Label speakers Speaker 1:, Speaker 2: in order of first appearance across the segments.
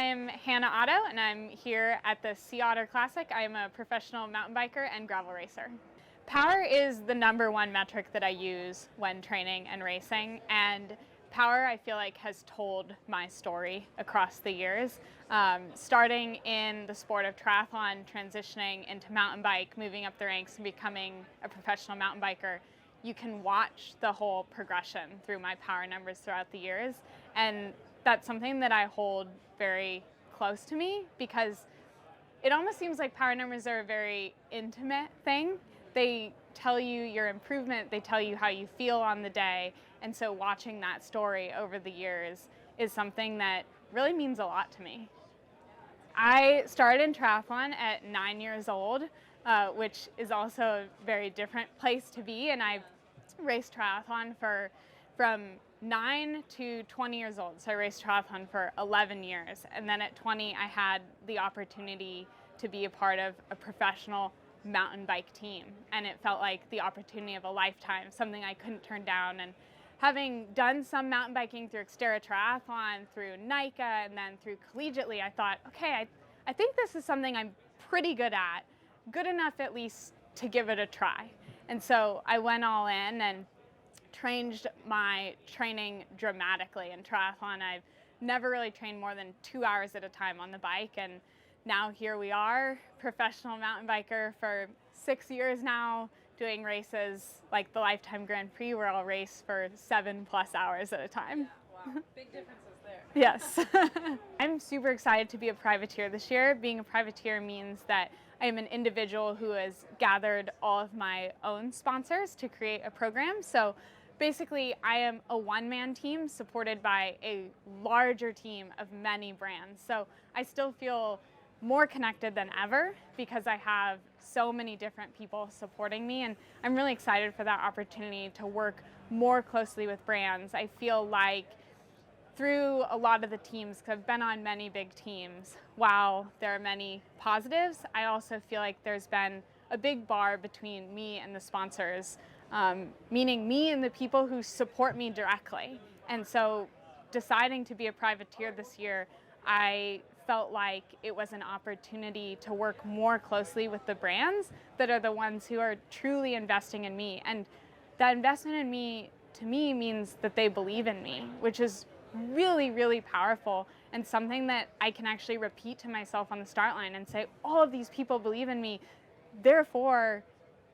Speaker 1: I'm Hannah Otto, and I'm here at the Sea Otter Classic. I am a professional mountain biker and gravel racer. Power is the #1 metric that I use when training and racing, and power, I feel like, has told my story across the years. Starting in the sport of triathlon, transitioning into mountain bike, moving up the ranks and becoming a professional mountain biker, you can watch the whole progression through my power numbers throughout the years. And that's something that I hold very close to me because it almost seems like power numbers are a very intimate thing. They tell you your improvement, they tell you how you feel on the day, and so watching that story over the years is something that really means a lot to me. I started in triathlon at 9 years old, which is also a very different place to be, and I've raced triathlon from 9 to 20 years old. So I raced triathlon for 11 years, and then at 20 I had the opportunity to be a part of a professional mountain bike team, and it felt like the opportunity of a lifetime, something I couldn't turn down. And having done some mountain biking through Xterra Triathlon, through NICA, and then through collegiately, I thought, okay, I think this is something I'm pretty good at, good enough at least to give it a try. And so I went all in and changed my training dramatically. In triathlon, I've never really trained more than 2 hours at a time on the bike, and now here we are, professional mountain biker for 6 years now, doing races like the Lifetime Grand Prix where I'll race for 7+ hours at a time.
Speaker 2: Wow, big differences there.
Speaker 1: Yes. I'm super excited to be a privateer this year. Being a privateer means that I am an individual who has gathered all of my own sponsors to create a program. So basically, I am a one-man team supported by a larger team of many brands. So I still feel more connected than ever because I have so many different people supporting me, and I'm really excited for that opportunity to work more closely with brands. I feel like through a lot of the teams, because I've been on many big teams, while there are many positives, I also feel like there's been a big bar between me and the sponsors, meaning me and the people who support me directly. And so deciding to be a privateer this year, I felt like it was an opportunity to work more closely with the brands that are the ones who are truly investing in me. And that investment in me, to me, means that they believe in me, which is really, really powerful, and something that I can actually repeat to myself on the start line and say, all of these people believe in me, therefore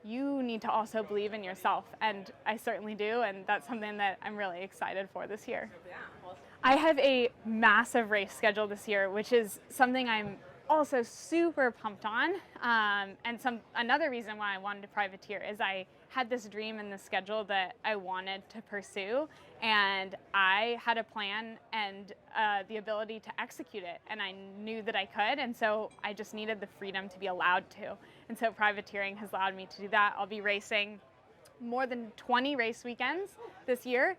Speaker 1: you need to also believe in yourself. And I certainly do, and that's something that I'm really excited for this year. I have a massive race schedule this year, which is something I'm also super pumped on. And another reason why I wanted to privateer is I had this dream in the schedule that I wanted to pursue, and I had a plan and the ability to execute it, and I knew that I could, and so I just needed the freedom to be allowed to. And so privateering has allowed me to do that. I'll be racing more than 20 race weekends this year,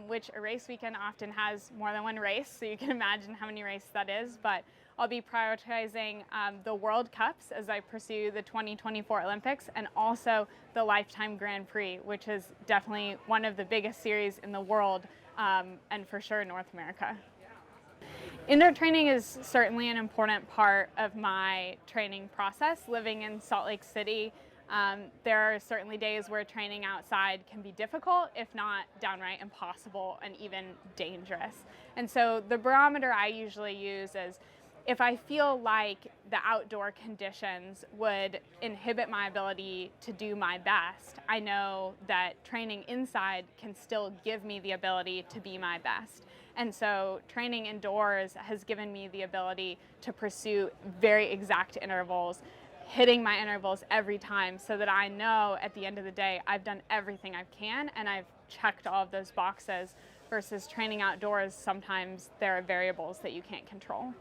Speaker 1: which a race weekend often has more than one race, so you can imagine how many races that is. But I'll be prioritizing the World Cups as I pursue the 2024 Olympics, and also the Lifetime Grand Prix, which is definitely one of the biggest series in the world, and for sure North America. Indoor training is certainly an important part of my training process. Living in Salt Lake City, there are certainly days where training outside can be difficult, if not downright impossible and even dangerous. And so the barometer I usually use is if I feel like the outdoor conditions would inhibit my ability to do my best, I know that training inside can still give me the ability to be my best. And so training indoors has given me the ability to pursue very exact intervals, hitting my intervals every time, so that I know at the end of the day I've done everything I can and I've checked all of those boxes, versus training outdoors, sometimes there are variables that you can't control.